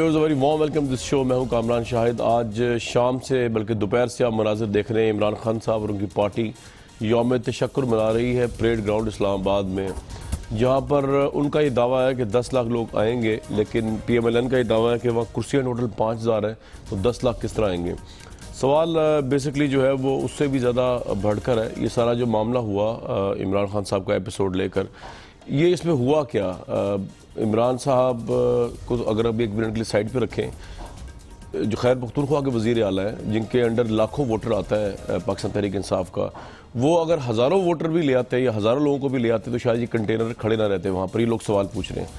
Viewers, very warm welcome this show. मैं हूं कामरान शाहिद। आज शाम से बल्कि दोपहर से आप मनाजिर देख रहे हैं। इमरान खान साहब और उनकी पार्टी यौम तशक्कुर मना रही है परेड ग्राउंड इस्लामाबाद में, जहां पर उनका ये दावा है कि 10 लाख लोग आएंगे, लेकिन PMLN का ये दावा है कि वहाँ कुर्सियाँ टोटल 5000 हैं, तो 10 लाख किस तरह आएंगे। सवाल बेसिकली जो है वो उससे भी ज़्यादा बढ़कर है। ये सारा जो मामला हुआ इमरान खान साहब का एपिसोड लेकर, ये इसमें हुआ क्या। इमरान साहब को अगर अभी एक मिनट के लिए साइड पे रखें, जो खैर पख्तूनख्वा के वज़ीर आला हैं, जिनके अंडर लाखों वोटर आता है पाकिस्तान तहरीक इंसाफ का, वो अगर हज़ारों वोटर भी ले आते या हज़ारों लोगों को भी ले आते तो शायद ये कंटेनर खड़े ना रहते वहाँ पर। ये लोग सवाल पूछ रहे हैं।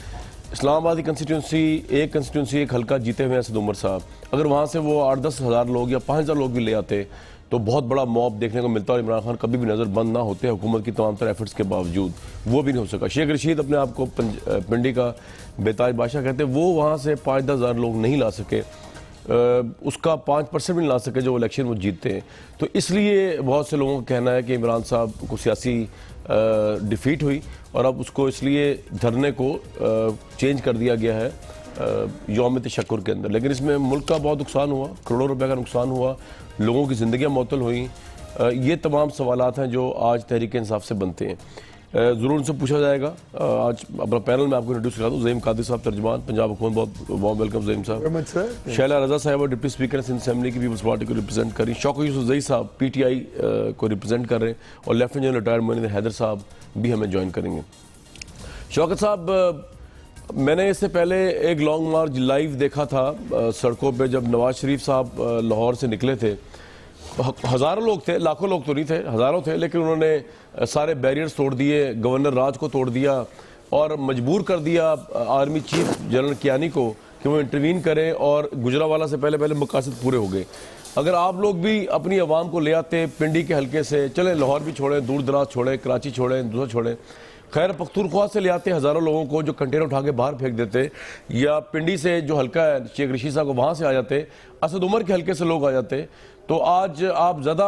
इस्लामाबाद की कंस्टिट्यूंसी एक हल्का जीते हुए हैं असद उमर साहब, अगर वहाँ से वो 8-10 हज़ार लोग या 5000 लोग भी ले आते तो बहुत बड़ा मॉब देखने को मिलता। और इमरान खान कभी भी नज़र बंद ना होते हुकूमत की तमाम तरह एफर्ट्स के बावजूद, वो भी नहीं हो सका। शेख रशीद अपने आप को पिंडी का बेताज बादशाह कहते, वो वहाँ से 5-10 हज़ार लोग नहीं ला सके, उसका 5% भी नहीं ला सके जो इलेक्शन वो जीतते हैं। तो इसलिए बहुत से लोगों का कहना है कि इमरान साहब को सियासी डिफीट हुई और अब उसको इसलिए धरने को चेंज कर दिया गया है यौम तशक्कुर के अंदर। लेकिन इसमें मुल्क का बहुत नुकसान हुआ, करोड़ों रुपए का नुकसान हुआ, लोगों की ज़िंदगियाँ मुअत्तल हुई। ये तमाम सवालात हैं जो आज तहरीक इंसाफ से बनते हैं। ज़रूर उनसे पूछा जाएगा। आज अपना पैनल में आपको इंट्रोड्यूस करा दूँ। ज़हीम कादिर साहब, तर्जुमान पंजाब हुकूमत, बहुत वार्म वेलकम ज़हीम साहब। शैला रज़ा साहब डिप्टी स्पीकर सिंध असेंबली की पीपल्स पार्टी को रिप्रेजेंट करी। शौकत यूसुफ ज़ई साहब PTI को रिप्रेजेंट कर रहे हैं, और lieutenant general retired Moinuddin Haider sahab भी हमें ज्वाइन करेंगे। शौकत साहब, मैंने इससे पहले एक लॉन्ग मार्च लाइव देखा था सड़कों पे, जब नवाज शरीफ साहब लाहौर से निकले थे। हज़ारों लोग थे, लाखों लोग तो नहीं थे, हज़ारों थे, लेकिन उन्होंने सारे बैरियर्स तोड़ दिए, गवर्नर राज को तोड़ दिया और मजबूर कर दिया आर्मी चीफ जनरल कियानी को कि वो इंटरवीन करें, और गुजरावाला से पहले मकासद पूरे हो गए। अगर आप लोग भी अपनी आवाम को ले आते पिंडी के हल्के से, चले लाहौर भी छोड़ें, दूर दराज छोड़ें, कराची छोड़ें, दूसरा छोड़ें, खैर पख्तूनख्वा से ले आते हज़ारों लोगों को जो कंटेनर उठा के बाहर फेंक देते, या पिंडी से जो हल्का है शेख रशीद साहब को वहाँ से आ जाते, असद उमर के हल्के से लोग आ जाते, तो आज आप ज़्यादा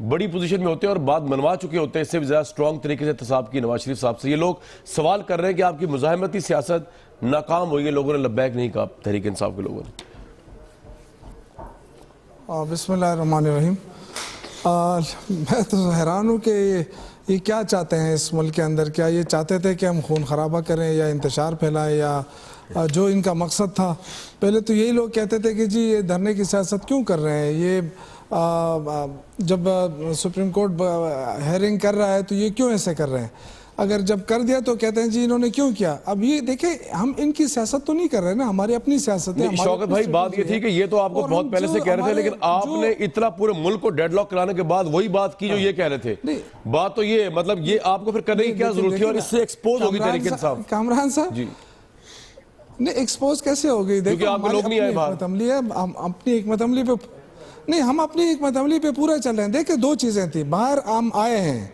बड़ी पोजीशन में होते और बात मनवा चुके होते, इससे भी ज़्यादा स्ट्रॉन्ग तरीके से एहतसाब की नवाज शरीफ साहब से। ये लोग सवाल कर रहे हैं कि आपकी मुज़ाहमती सियासत नाकाम हुई है, लोगों ने लब्बैक नहीं कहा तहरीक इंसाफ के लोगों ने। बिस्मिल्लाहिर्रहमानिर्रहीम। मैं तो हैरान हूँ कि ये क्या चाहते हैं इस मुल्क के अंदर। क्या ये चाहते थे कि हम खून खराबा करें या इंतशार फैलाएं, या जो इनका मकसद था। पहले तो यही लोग कहते थे कि जी ये धरने की सियासत क्यों कर रहे हैं, ये जब सुप्रीम कोर्ट हेयरिंग कर रहा है तो ये क्यों ऐसे कर रहे हैं। अगर जब कर दिया तो कहते हैं जी इन्होंने क्यों किया। अब ये देखें, हम इनकी सियासत तो नहीं कर रहे ना, हमारी अपनी सियासत है। शौकत भाई, बात ये थी कि ये तो आपको बहुत पहले से कह रहे थे, लेकिन आपने इतना पूरे मुल्क को डेडलॉक कराने के बाद वही बात की जो ये कह रहे थे। बात तो ये, मतलब ये आपको फिर करने की क्या जरूरत थी, और इससे एक्सपोज होगी तहरीक इंसाफ। कामरान साहब जी, नहीं एक्सपोज कैसे हो गई? देखो आप लोग नहीं आए बाहर, हम अपनी हिकमत अमली पे नहीं, हम अपनी हिकमत अमली पे पूरा चल रहे हैं। देखिए, दो चीजें थी, बाहर हम आए हैं,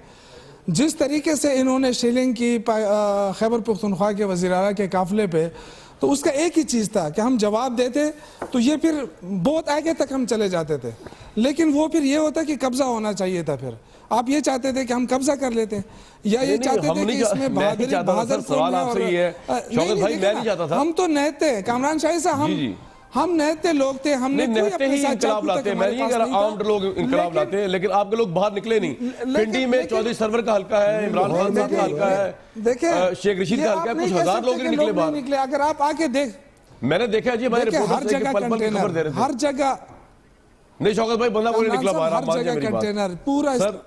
जिस तरीके से इन्होंने शेलिंग की खैबर पख्तूनख्वा के वज़ीर आला के काफिले पे, तो उसका एक ही चीज़ था कि हम जवाब देते तो ये फिर बहुत आगे तक हम चले जाते थे। लेकिन वो फिर ये होता कि कब्जा होना चाहिए था। फिर आप ये चाहते थे कि हम कब्जा कर लेते, या ये चाहते थे कि इसमें बहादुर हम तो नहते कामरान शाही साहब, हम नहते लोग थे, हमने नहते ही इंकलाब लाते। मैं नहीं कह रहा आर्म्ड लोग इंकलाब लाते हैं, लेकिन आपके लोग बाहर निकले नहीं। पिंडी में चौधरी सरवर का हल्का है, इमरान खान साहब का हल्का है, देखिए शेख रशीद का हल्का है, कुछ हजार लोग निकले बाहर। अगर आप आके देख, मैंने देखा जी, हमारे हर जगह कंटेनर, हर जगह नहीं शौकत भाई, बंदा कोई निकला बाहर, हर जगह कंटेनर पूरा। सर,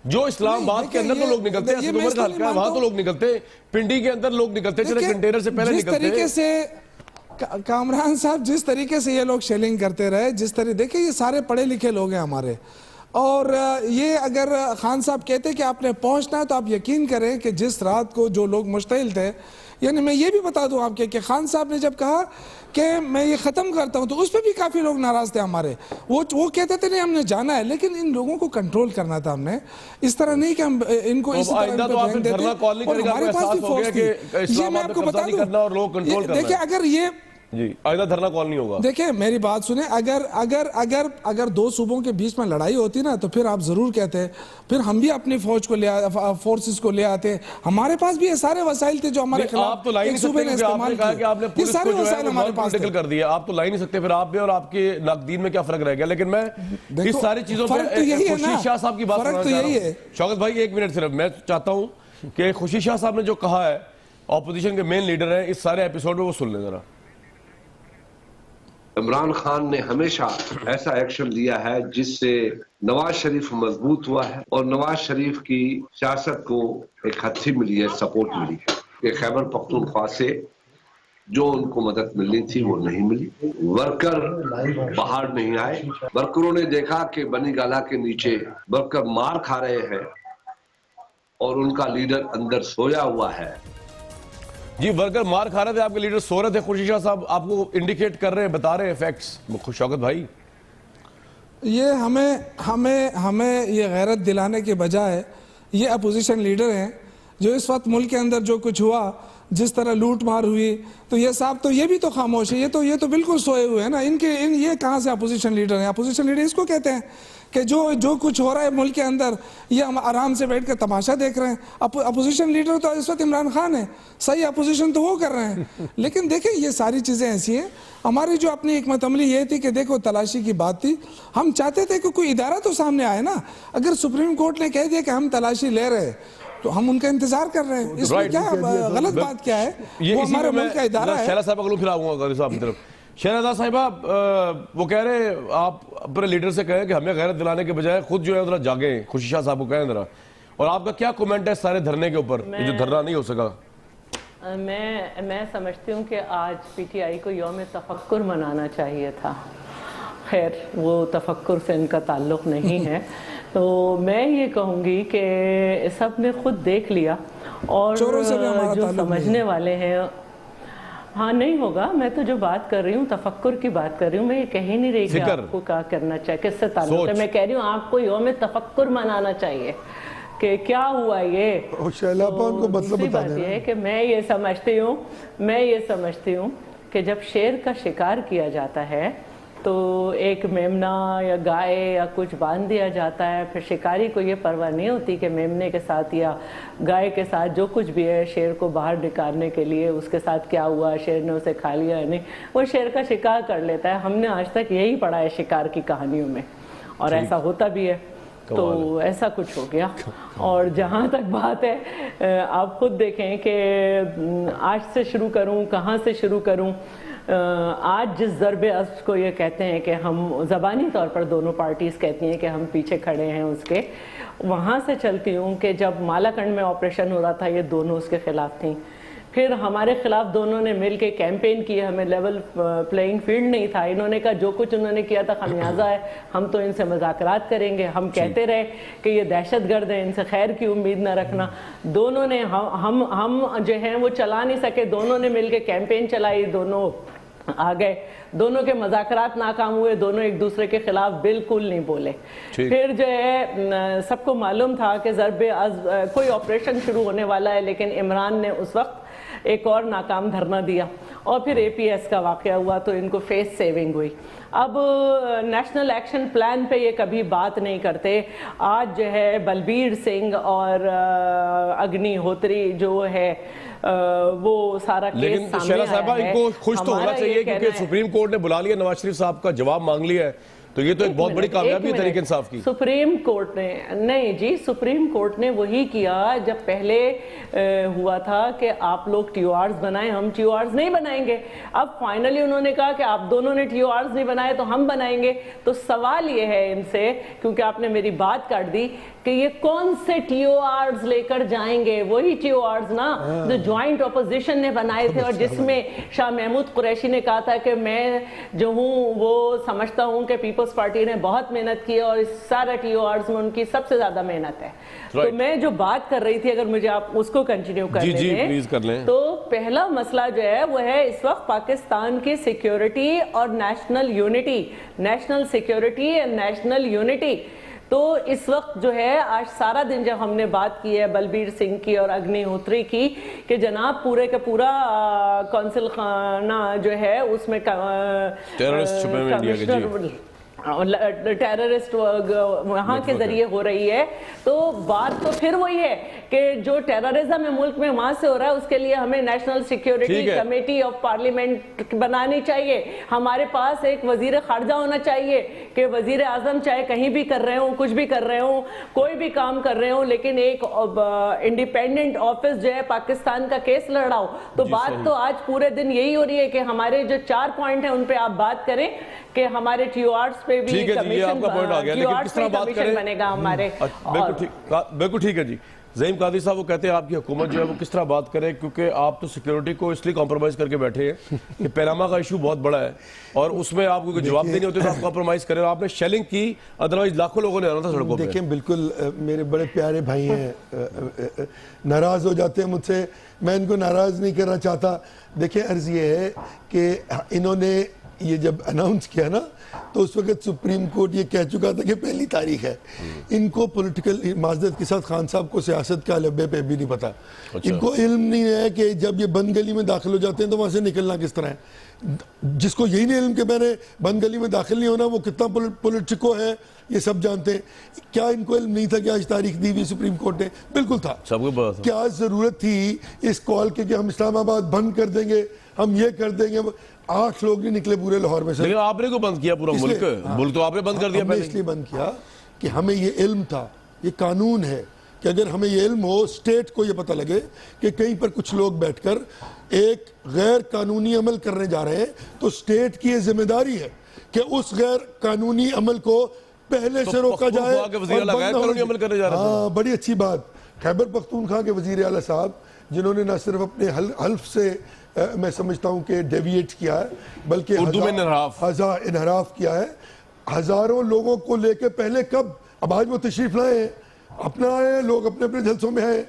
जो इस्लामाबाद के अंदर तो लोग निकलते हैं, उमर का हल्का है, वहां तो लोग निकलते, पिंडी के अंदर लोग निकलते, चले कंटेनर से पहले निकलते। तरीके से कामरान साहब, जिस तरीके से ये लोग शेलिंग करते रहे, जिस तरह, देखिए ये सारे पढ़े लिखे लोग हैं हमारे, और ये अगर खान साहब कहते कि आपने पहुंचना है, तो आप यकीन करें कि जिस रात को जो लोग मुश्तइल थे, यानी मैं ये भी बता दूं आपके कि खान साहब ने जब कहा कि मैं ये ख़त्म करता हूं, तो उस पर भी काफ़ी लोग नाराज़ थे हमारे। वो कहते थे नहीं हमने जाना है, लेकिन इन लोगों को कंट्रोल करना था हमने। इस तरह नहीं कि हम इनको इस तरह देते। हमारे पास भी फोर्स थी। ये मैं आपको बता दूं, देखिए अगर ये जी, आइंदा धरना कॉल नहीं होगा। देखिए मेरी बात सुने, अगर अगर अगर अगर दो सूबों के बीच में लड़ाई होती ना तो फिर आप जरूर कहते, फिर हम भी अपनी फौज को फोर्सेस को ले आते। हमारे पास भी ये सारे वसाइल थे जो हमारे खिलाफ आप तो लाई एक नहीं सूबे ने सकते, आपने इस्तेमाल कहा कि आपने किए। ये पुलिस सारे को जो है वसाइल हमारे पास थे। कर दिया, आप तो लाई नहीं सकते, फिर आप भी और आपके नाकदीन में क्या फर्क रह गया। लेकिन मैं इस सारी चीजों पर फर्क तो यही है ना, खुर्शीद शाह साहब की बात फर्क तो यही है। शौकत भाई एक मिनट सिर्फ, मैं चाहता हूं कि खुर्शीद शाह साहब ने जो कहा है, ऑपोजिशन के मेन लीडर हैं, इस सारे एपिसोड में वो सुन लें जरा। इमरान खान ने हमेशा ऐसा एक्शन लिया है जिससे नवाज शरीफ मजबूत हुआ है और नवाज शरीफ की सियासत को एक हथी मिली है, सपोर्ट मिली है। कि खैबर पख्तूनख्वा से जो उनको मदद मिलनी थी वो नहीं मिली। वर्कर बाहर नहीं आए। वर्करों ने देखा कि बनी गाला के नीचे वर्कर मार खा रहे हैं और उनका लीडर अंदर सोया हुआ है। जी, वर्कर मार खा रहे थे, आपके लीडर सो रहे थे। खुर्शीद शाह साहब आपको इंडिकेट कर रहे हैं, बता रहे हैं फैक्ट्स। शौकत भाई, ये हमें ये गैरत दिलाने के बजाय ये अपोजिशन लीडर हैं जो इस वक्त मुल्क के अंदर जो कुछ हुआ, जिस तरह लूट मार हुई, तो ये साहब तो ये भी तो खामोश है। ये तो बिल्कुल सोए हुए हैं ना। ये कहाँ से अपोजिशन लीडर हैं? अपोजिशन लीडर इसको कहते हैं कि जो कुछ हो रहा है मुल्क के अंदर, ये हम आराम से बैठ कर तमाशा देख रहे हैं। अपोजिशन लीडर तो इस वक्त इमरान खान है, सही अपोजिशन तो वो कर रहे हैं। लेकिन देखिए ये सारी चीज़ें ऐसी हैं। हमारी जो अपनी हिकमत अमली ये थी कि देखो तलाशी की बात थी, हम चाहते थे कि कोई इदारा तो सामने आए ना। अगर सुप्रीम कोर्ट ने कह दिया कि हम तलाशी ले रहे हैं तो हम उनका इंतजार कर रहे हैं। इसमें क्या गलत बात क्या है? वो हमारे मुल्क का इदारा है। शहला साहब फिर आऊंगा साहब की तरफ। शहनाजा साहिबा, वो कह रहे हैं आप अपने लीडर से कहें कि हमें गैरत दिलाने के बजाय खुद जो है जरा जागे। खुर्शीद शाह साहब को कहें जरा। और आपका क्या कमेंट है सारे धरने के ऊपर, जो धरना नहीं हो सका? मैं समझती हूँ कि आज पीटीआई को यौम तफक्कुर मनाना चाहिए था। खैर वो तफक्कुर से इनका ताल्लुक़ नहीं है। तो मैं ये कहूँगी कि सब ने खुद देख लिया और जो समझने वाले हैं, हाँ नहीं होगा। मैं तो जो बात कर रही हूँ तफक्कुर की बात कर रही हूँ। मैं ये कह ही नहीं रही कि आपको क्या करना चाहिए, किससे ताल्लुक़ है। मैं कह रही हूँ आपको यौम तफक्कुर मनाना चाहिए कि क्या हुआ ये। को मतलब बात यह है कि मैं ये समझती हूँ कि जब शेर का शिकार किया जाता है तो एक मेमना या गाय या कुछ बांध दिया जाता है। फिर शिकारी को ये परवाह नहीं होती कि मेमने के साथ या गाय के साथ जो कुछ भी है, शेर को बाहर निकालने के लिए उसके साथ क्या हुआ, शेर ने उसे खा लिया या नहीं, वो शेर का शिकार कर लेता है। हमने आज तक यही पढ़ा है शिकार की कहानियों में, और ऐसा होता भी है। तो ऐसा कुछ हो गया। और जहाँ तक बात है, आप खुद देखें कि आज से शुरू करूँ, कहाँ से शुरू करूँ। आज जिस ज़रबे अज़्ब को ये कहते हैं कि हम ज़बानी तौर पर दोनों पार्टीज़ कहती हैं कि हम पीछे खड़े हैं उसके, वहाँ से चलती हूँ कि जब मालाकंड में ऑपरेशन हो रहा था ये दोनों उसके ख़िलाफ़ थी। फिर हमारे खिलाफ दोनों ने मिल के कैंपेन किए, हमें लेवल प्लेइंग फील्ड नहीं था। इन्होंने कहा जो कुछ उन्होंने किया था खमियाजा है, हम तो इनसे मुज़ाकरात करेंगे। हम कहते रहे कि ये दहशतगर्द हैं, इनसे खैर की उम्मीद न रखना। दोनों ने हम जो हैं वो चला नहीं सके, दोनों ने मिल के कैंपेन चलाई, दोनों आ गए, दोनों के मुज़ाकरात नाकाम हुए, दोनों एक दूसरे के खिलाफ बिल्कुल नहीं बोले। फिर जो है सबको मालूम था कि ज़रबे कोई ऑपरेशन शुरू होने वाला है, लेकिन इमरान ने उस वक्त एक और नाकाम धरना दिया और फिर एपीएस का वाक़या हुआ तो इनको फेस सेविंग हुई। अब नेशनल एक्शन प्लान पे ये कभी बात नहीं करते। आज जो है बलबीर सिंह और अग्निहोत्री जो है वो सारा केस सामने आया है। इनको खुश तो होना चाहिए क्योंकि सुप्रीम कोर्ट ने बुला लिया, नवाज शरीफ साहब का जवाब मांग लिया है, तो ये तो एक बहुत बड़ी कामयाबी है तहरीक इंसाफ की। सुप्रीम कोर्ट ने नहीं जी, सुप्रीम कोर्ट ने वही किया जब पहले हुआ था कि आप लोग टीओआर्स बनाएं, हम टीओआर्स नहीं बनाएंगे। अब फाइनली उन्होंने कहा कि आप दोनों ने टीओआर्स नहीं बनाए तो हम बनाएंगे। तो सवाल ये है इनसे, क्योंकि आपने मेरी बात काट दी, कि ये कौन से टीओआर्स लेकर जाएंगे? वही टीओआर्स ना जो ज्वाइंट ऑपोजिशन ने बनाए थे और जिसमें शाह महमूद कुरैशी ने कहा था कि मैं जो हूँ वो समझता हूँ कि पीपल्स पार्टी ने बहुत मेहनत की और इस सारा टीओआर्स में उनकी सबसे ज्यादा मेहनत है। तो मैं जो बात कर रही थी, अगर मुझे आप उसको कंटिन्यू करने दें, तो पहला मसला जो है वो है इस वक्त पाकिस्तान की सिक्योरिटी और national unity, national security and national unity. तो इस वक्त जो है आज सारा दिन जब हमने बात की है बलबीर सिंह की और अग्निहोत्री की कि जनाब पूरे का पूरा कौंसिल खाना जो है उसमें टेररिस्ट छुपे हुए इंडिया के, जी। टेररिस्ट वहाँ के जरिए हो रही है। तो बात तो फिर वही है कि जो टेररिज्म है मुल्क में वहां से हो रहा है, उसके लिए हमें national security committee of parliament बनानी चाहिए। हमारे पास एक वजीर खारजा होना चाहिए कि वजीर आजम चाहे कहीं भी कर रहे हो, कुछ भी कर रहे हो, कोई भी काम कर रहे हो, लेकिन एक इंडिपेंडेंट ऑफिस जो है पाकिस्तान का केस लड़ाओ। तो बात तो आज पूरे दिन यही हो रही है कि हमारे जो 4 पॉइंट है उन पे आप बात करें कि हमारे टीओआर्स पे भी कमीशन, आपका पॉइंट आ गया, लेकिन किस तरह बात करें बनेगा हमारे। बिल्कुल ठीक है जी। ज़हीम कादरी साहब वो कहते हैं आपकी हुकूमत जो है वो किस तरह बात करे, क्योंकि आप तो सिक्योरिटी को इसलिए कॉम्प्रोमाइज़ करके बैठे हैं कि पैनामा का इशू बहुत बड़ा है और उसमें आपको कोई जवाब देने होते तो आप कॉम्प्रोमाइज़ करें। आपने शेलिंग की, अदरवाइज लाखों लोगों ने आना था सड़कों पे। देखिए बिल्कुल मेरे बड़े प्यारे भाई हैं, नाराज़ हो जाते हैं मुझसे, मैं इनको नाराज़ नहीं करना चाहता। देखिए अर्ज़ ये है कि इन्होंने ये जब अनाउंस किया ना तो उस वक्त सुप्रीम कोर्ट ये कह चुका था कि 1 तारीख है। इनको पॉलिटिकल माजरत के साथ खान साहब को सियासत का लब्बे पे भी नहीं पता। अच्छा। इनको इल्म नहीं है कि जब ये बंद गली में दाखिल हो जाते हैं तो वहां से निकलना किस तरह है। जिसको यही नहीं इल्म के मैंने बंद गली में दाखिल नहीं होना, वो कितना पॉलिटिको है ये सब जानते हैं। क्या इनको इल्म नहीं था कि आज तारीख दी हुई सुप्रीम कोर्ट ने? बिल्कुल था, सबको पता था। क्या जरूरत थी इस कॉल के कि हम इस्लामाबाद बंद कर देंगे, हम ये कर देंगे? 8 लोग नहीं निकले पूरे लाहौर में से। लेकिन आपने को बंद किया पूरा मुल्क? मुल्क तो आपने बंद कर दिया हमने पहले। इसलिए बंद किया कि हमें ये इल्म था, ये कानून है कि अगर हमें ये इल्म हो, स्टेट को ये पता लगे कि कहीं पर कुछ लोग बैठकर एक गैर कानूनी अमल करने जा रहे हैं, तो स्टेट की ये जिम्मेदारी है कि उस गैर कानूनी अमल को पहले से रोका जाए। अमल करने जा रहा था। हाँ, बड़ी अच्छी बात। खैबर पख्तूनख्वा के वजीर आला साहब जिन्होंने न सिर्फ अपने हल्फ से मैं समझता हूं कि डेविएट किया है, बल्कि उर्दू में इनहराफ किया है। हजारों लोगों को लेके पहले कब, अब आज वो तशरीफ लाए हैं, अपना आए लोग अपने अपने जलसों में आए,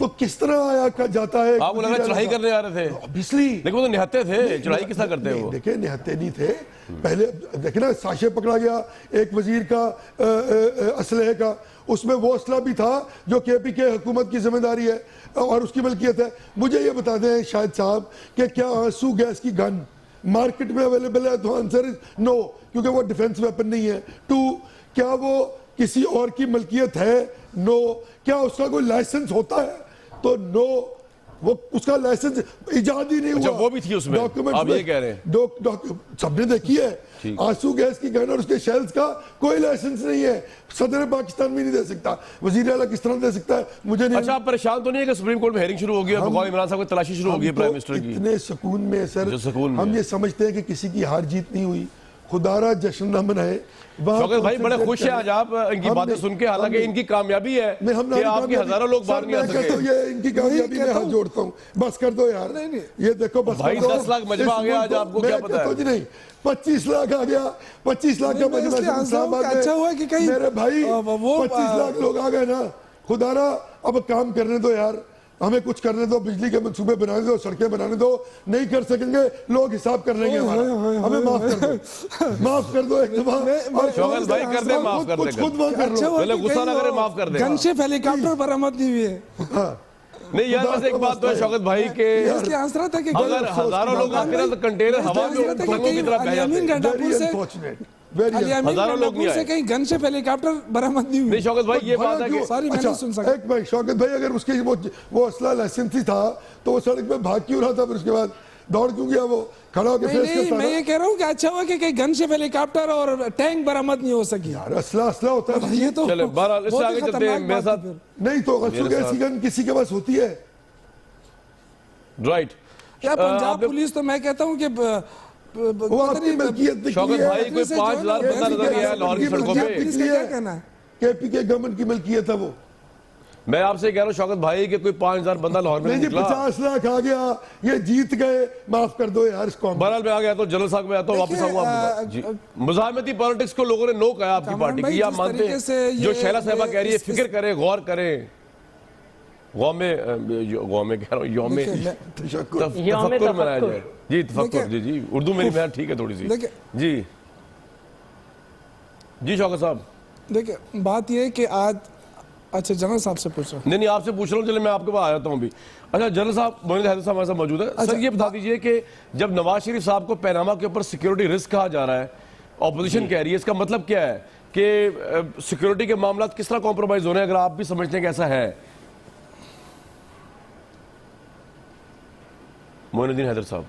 तो किस तरह आया का जाता है? आपको लगा चढ़ाई करने आ रहे थे? ऑब्वियसली, लेकिन वो तो निहत्ते थे, चढ़ाई किस तरह करते हैं वो? देखिए निहत्ते नहीं थे। पहले देखिए ना, साशे पकड़ा गया एक वजीर का असलहे का, उसमें वो असला भी था जो केपीके हुकूमत की जिम्मेदारी है और उसकी मलकियत है। मुझे ये बता दें शाहिद साहब कि क्या आंसू गैस की गन मार्केट में अवेलेबल है? तो आंसर इज नो, क्योंकि वो डिफेंस वेपन नहीं है। 2, क्या वो किसी और की मलकियत है? नो। क्या उसका कोई लाइसेंस होता है? तो नो, वो उसका लाइसेंस इजाद ही नहीं हुआ। वो भी थी उसमें, आप ये कह रहे हैं? सबने देखी है आंसू गैस की गन और उसके शेल्स का कोई लाइसेंस नहीं है। सदर पाकिस्तान भी नहीं दे सकता, वजीर आला किस तरह दे सकता है? मुझे नहीं। अच्छा, आप परेशान तो नहीं है कि सुप्रीम कोर्ट में हेयरिंग शुरू हो गई है, बगौर इमरान साहब की तलाशी शुरू हो गई है प्राइम मिनिस्टर की? इतने सुकून में सर, सुकून हम ये समझते हैं कि किसी की हार जीत नहीं हुई, खुदारा जश्न न मनाए। शौकत भाई बड़े खुश हैं आज आप इनकी बातें सुन के, हालांकि इनकी कामयाबी है कि आपकी हजारों लोग बाहर नहीं आ सके। ये इनकी कामयाबी में हाथ जोड़ता हूँ, बस कर दो यार। ये देखो बस भाई 10 लाख मजमा आ गया आज, आपको क्या पता है? कुछ नहीं, 25 लाख आ गया, 25 लाख का मजमा। अच्छा हुआ कि कहीं मेरे भाई 25 लाख लोग आ गए ना, खुदारा अब काम करने दो यार, हमें कुछ करने दो, बिजली के मंसूबे बनाने दो, सड़कें बनाने दो। नहीं कर सकेंगे लोग हिसाब कर लेंगे हमारा, हमें माफ कर दो, माफ कर दो एक दफा। शौकत भाई कर दे, माफ कर दे, खुद माफ कर लो, पहले गुस्सा ना करे, माफ कर दे। गनशिप हेलीकॉप्टर बरामद नहीं हुए। नहीं यार, बस एक बात तो है शौकत भाई के, इसलिए आंसर था कि अगर हजारों लोग आते ना तो कंटेनर हवा में पतंगों की तरह बह जाते। हजारों लोग नहीं आए, कहीं गनशिप हेलीकॉप्टर बरामद नहीं हुई। नहीं शौकत भाई ये बात है कि सॉरी मैं नहीं सुन सका। एक भाई शौकत भाई, अगर उसके वो असला लाइसेंस ही था तो वो सड़क पे भाग क्यों रहा था? फिर उसके बाद दौड़ क्यों गया? वो खड़ा होकर फेस नहीं, करता मैं ये कह रहा हूँ कि अच्छा हुआ कि कहीं गनशिप हेलीकॉप्टर और टैंक बरामद नहीं हो सकी। यार असला होता है ये तो चले बहरहाल इससे आगे चलते हैं मेरे साथ। नहीं तो ऐसी गन किसी के पास होती है? राइट। क्या पंजाब पुलिस, तो मैं कहता हूँ कि वो आपकी मलकियत शौकत भाई कोई 5,000 बंदा नजर नहीं आया लाहौर की सड़कों पे। इसका क्या कहना है? केपीके गवर्नमेंट की मलकियत है वो। मैं आपसे कह रहा हूँ शौकत भाई कि कोई 5,000 बंदा लाहौर में नहीं जी, निकला। 50 लाख आ गया, ये जीत गए, माफ कर दो यार इसको। बहरहाल मैं आ गया तो जनरल साहब में आता हूँ, वापस आऊंगा जी। मुजाहमती पॉलिटिक्स को लोगों ने नो कहा आपकी पार्टी की, आप मानते हैं? जो शैला साहबा कह रही है फिक्र करें, गौर करें, गौ में कह रहा हूँ तफक्कुर मनाया जाए जी, तफक्कुर जी जी, उर्दू मेरी मेहनत ठीक है थोड़ी सी जी जी शौकत साहब। देखिए बात ये है कि आज अच्छा जनरल साहब से पूछ रहा हूँ। नहीं आपसे पूछ रहा हूँ, चले मैं आपके पास आ जाता हूँ अभी। अच्छा जनरल साहब, मोइन हैदर साहब हमारे साथ मौजूद है। सर ये बता दीजिए कि जब नवाज शरीफ साहब को पैनामा के ऊपर सिक्योरिटी रिस्क कहा जा रहा है, ऑपोजिशन कह रही है, इसका मतलब क्या है कि सिक्योरिटी के मामला किस तरह कॉम्प्रोमाइज हो रहे हैं, अगर आप भी समझते हैं कि ऐसा है? मोइनुद्दीन हैदर साहब,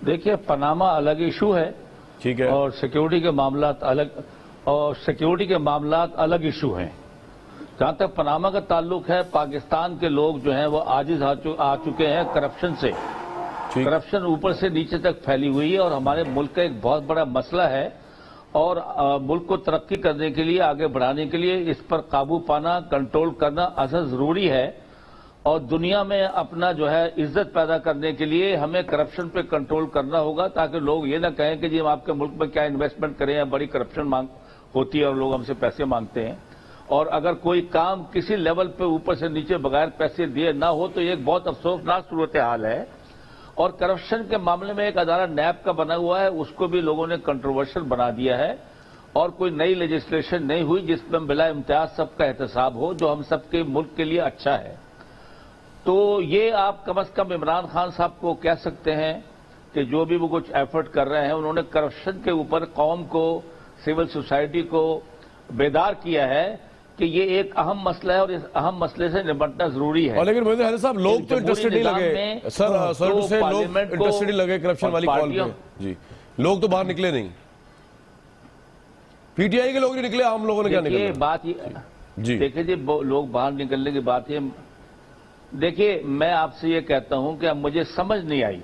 देखिए पनामा अलग इशू है, ठीक है, और सिक्योरिटी के मामलात अलग, और सिक्योरिटी के मामलात अलग इशू हैं। जहां तक पनामा का ताल्लुक है, पाकिस्तान के लोग जो हैं वो आजिज आ चुके हैं करप्शन से। करप्शन ऊपर से नीचे तक फैली हुई है और हमारे मुल्क का एक बहुत बड़ा मसला है, और मुल्क को तरक्की करने के लिए, आगे बढ़ाने के लिए इस पर काबू पाना, कंट्रोल करना असद जरूरी है। और दुनिया में अपना जो है इज्जत पैदा करने के लिए हमें करप्शन पे कंट्रोल करना होगा, ताकि लोग ये ना कहें कि जी हम आपके मुल्क में क्या इन्वेस्टमेंट करें, या बड़ी करप्शन मांग होती है और लोग हमसे पैसे मांगते हैं। और अगर कोई काम किसी लेवल पे ऊपर से नीचे बगैर पैसे दिए ना हो तो ये एक बहुत अफसोसनाक सूरत हाल है। और करप्शन के मामले में एक अदारा नैब का बना हुआ है, उसको भी लोगों ने कंट्रोवर्शियल बना दिया है, और कोई नई लेजिस्लेशन नहीं हुई जिसमें बिला इम्तियाज सबका एहतसाब हो, जो हम सबके मुल्क के लिए अच्छा है। तो ये आप कम से कम इमरान खान साहब को कह सकते हैं कि जो भी वो कुछ एफर्ट कर रहे हैं, उन्होंने करप्शन के ऊपर कौम को, सिविल सोसाइटी को बेदार किया है कि ये एक अहम मसला है और इस अहम मसले से निपटना जरूरी है। और लेकिन मोइनुद्दीन हैदर साहब, लोग तो इंटरेस्टेड नहीं लगे सर, लोग इंटरेस्टेड नहीं लगे करप्शन वाली कॉल पे जी, लोग तो बाहर निकले नहीं, पीटीआई के लोग नहीं निकले, आम लोगों ने क्या निकला? बात ये जी, देखिए जी, लोग बाहर निकलने की बात है। देखिए मैं आपसे ये कहता हूं कि अब मुझे समझ नहीं आई,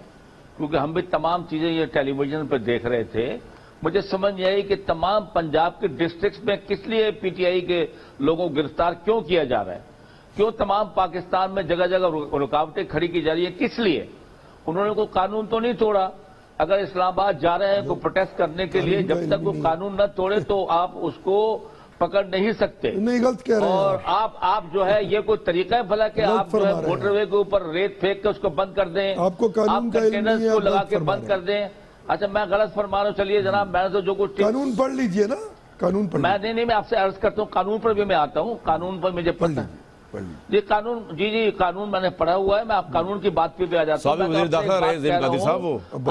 क्योंकि हम भी तमाम चीजें ये टेलीविजन पर देख रहे थे, मुझे समझ नहीं आई कि तमाम पंजाब के डिस्ट्रिक्ट्स में किस लिए पीटीआई के लोगों को गिरफ्तार क्यों किया जा रहा है, क्यों तमाम पाकिस्तान में जगह जगह रुकावटें खड़ी की जा रही है, किस लिए? उन्होंने कोई कानून तो नहीं तोड़ा। अगर इस्लामाबाद जा रहे हैं को प्रोटेस्ट करने के लिए, जब तक वो कानून न तोड़े तो आप उसको पकड़ नहीं सकते। नहीं, गलत कह रहे हैं। और आप जो है, ये कोई तरीका है भला कि आप जो है मोटरवे के ऊपर रेत फेंक के उसको बंद कर दें, आपको कानून का इल्म नहीं है, को लगा के बंद कर दें? अच्छा मैं गलत फरमा रहा हूँ, चलिए जनाब, मैंने तो जो कुछ कानून पढ़ लीजिए ना, कानून पढ़। मैं आपसे अर्ज करता हूँ, कानून पर भी मैं आता हूँ, कानून पर मुझे पता है जी, कानून जी कानून मैंने पढ़ा हुआ है। मैं आप कानून की बात पे भी आ जाता हूँ।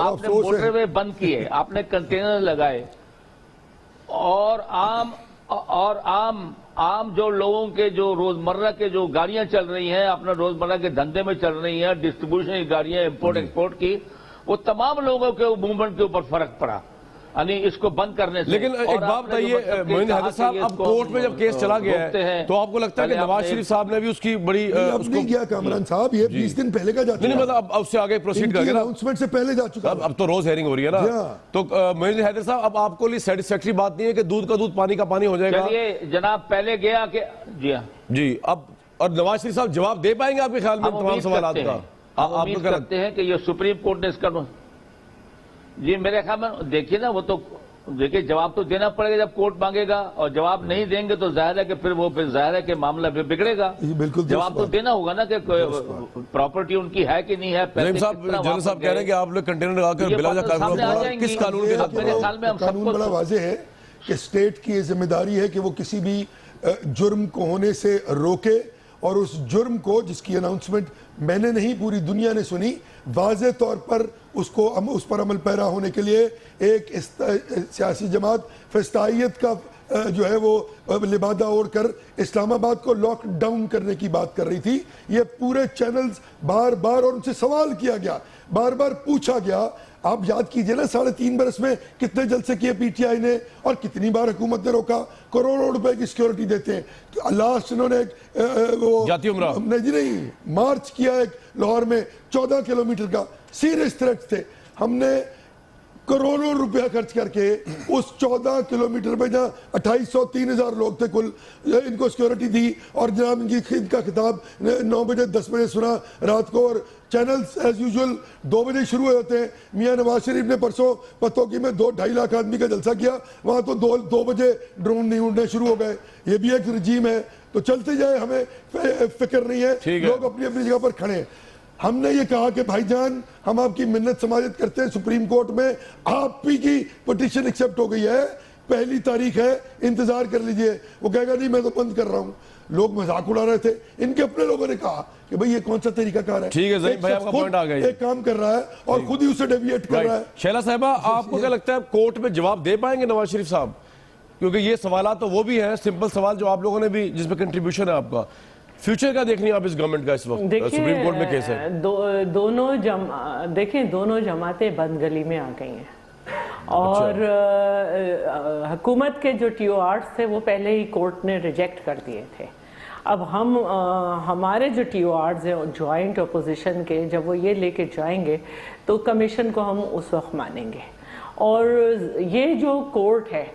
आपने मोटरवे बंद किए, आपने कंटेनर लगाए, और आम जो लोगों के जो रोजमर्रा के जो गाड़ियां चल रही हैं, अपना रोजमर्रा के धंधे में चल रही हैं, डिस्ट्रीब्यूशन की गाड़ियां, इंपोर्ट एक्सपोर्ट की, वो तमाम लोगों के मूवमेंट के ऊपर फर्क पड़ा, यानी इसको बंद करने से। लेकिन एक बात बताइए मोइनुद्दीन हैदर साहब, अब कोर्ट में जब केस चला गया है तो आपको लगता है कि नवाज शरीफ साहब ने भी उसकी बड़ी उसको किया? कामरान साहब ये 20 दिन पहले का जाता है, नहीं मतलब अब उससे आगे प्रोसीड करके अनाउंसमेंट से पहले जा चुका। अब तो रोज हेयरिंग हो रही है ना, तो मोइनुद्दीन हैदर साहब, अब आपको लिए सेटिस्फैक्टरी बात नहीं है कि दूध का दूध पानी का पानी हो जाएगा? चलिए जनाब, पहले गया कि जी अब, और नवाज शरीफ साहब जवाब दे पाएंगे आपके ख्याल में तमाम सवालों का? आप उम्मीद करते हैं कि ये सुप्रीम कोर्ट ने इसका जी, मेरे ख्याल में देखिए ना, वो तो देखिए जवाब तो देना पड़ेगा जब कोर्ट मांगेगा, और जवाब नहीं देंगे तो जाहिर है कि फिर जाहिर है कि मामला फिर बिगड़ेगा। बिल्कुल जवाब तो देना होगा ना कि प्रॉपर्टी उनकी है कि नहीं है। जनरल साहब कह रहे हैं कि आप लोग कंटेनर लगाकर बिला किस कानून के साथ? मेरे ख्याल में हम कानून बड़ा वाज़ेह है कि स्टेट की जिम्मेदारी है कि वो किसी भी जुर्म को होने से रोके, और उस जुर्म को जिसकी अनाउंसमेंट मैंने नहीं पूरी दुनिया ने सुनी, वाज़े तौर पर उसको उस पर अमल पैरा होने के लिए एक सियासी जमात फस्तायत का जो है वो लिबादा ओढ़ कर इस्लामाबाद को लॉकडाउन करने की बात कर रही थी। ये पूरे चैनल्स बार बार, और उनसे सवाल किया गया, बार बार पूछा गया। आप याद कीजिए ना, 3.5 बरस में कितने जलसे किए पीटीआई ने, और कितनी बार हुकूमत ने रोका, करोड़ों रुपए की सिक्योरिटी देते हैं। लास्ट इन्होंने वो नहीं मार्च किया एक लाहौर में 14 किलोमीटर का, सीरियस थ्रेट थे। हमने करोड़ों रुपया खर्च करके उस 14 किलोमीटर में जहाँ 2800-3000 लोग थे कुल, इनको सिक्योरिटी दी, और जनाब इनका खिताब 9 बजे 10 बजे सुना रात को, और चैनल्स एज यूजुअल 2 बजे शुरू हो जाते हैं। मियां नवाज शरीफ ने परसों पतोकी में 2-2.5 लाख आदमी का जलसा किया, वहाँ तो 2 बजे ड्रोन नहीं उड़ने शुरू हो गए। ये भी एक रजीम है, तो चलते जाए, हमें फिक्र नहीं है, लोग अपनी अपनी जगह पर खड़े हैं। हमने ये कहा कि भाईजान, हम आपकी मिन्नत समाजत करते हैं, सुप्रीम कोर्ट में आप ही की पिटीशन एक्सेप्ट हो गई है पहली तारीख है, इंतजार कर लीजिए। वो कहेगा नहीं मैं तो बंद कर रहा हूँ। लोग मजाक उड़ा रहे थे, इनके अपने लोगों ने कहा कि भाई ये कौन सा तरीकाकार है। ठीक है ज़हीर एक भाई, शख्स आपका खुद पॉइंट आ गया। एक काम कर रहा है और खुद ही उसे डेविएट कर रहा है। शैला साहिबा, आपको क्या लगता है कोर्ट में जवाब दे पाएंगे नवाज शरीफ साहब? क्योंकि ये सवाल तो वो भी है, सिंपल सवाल जो आप लोगों ने भी, जिसमें कंट्रीब्यूशन है आपका, फ्यूचर का देखनी है आप इस गवर्नमेंट का इस वक्त? सुप्रीम कोर्ट में केस है। देखिए दोनों जमातें बंद गली में आ गई हैं और हुकूमत के जो TORs थे वो पहले ही कोर्ट ने रिजेक्ट कर दिए थे। अब हम हमारे जो TORs हैं जॉइंट अपोजिशन के, जब वो ये लेके जाएंगे तो कमीशन को हम उस वक्त मानेंगे। और ये जो कोर्ट है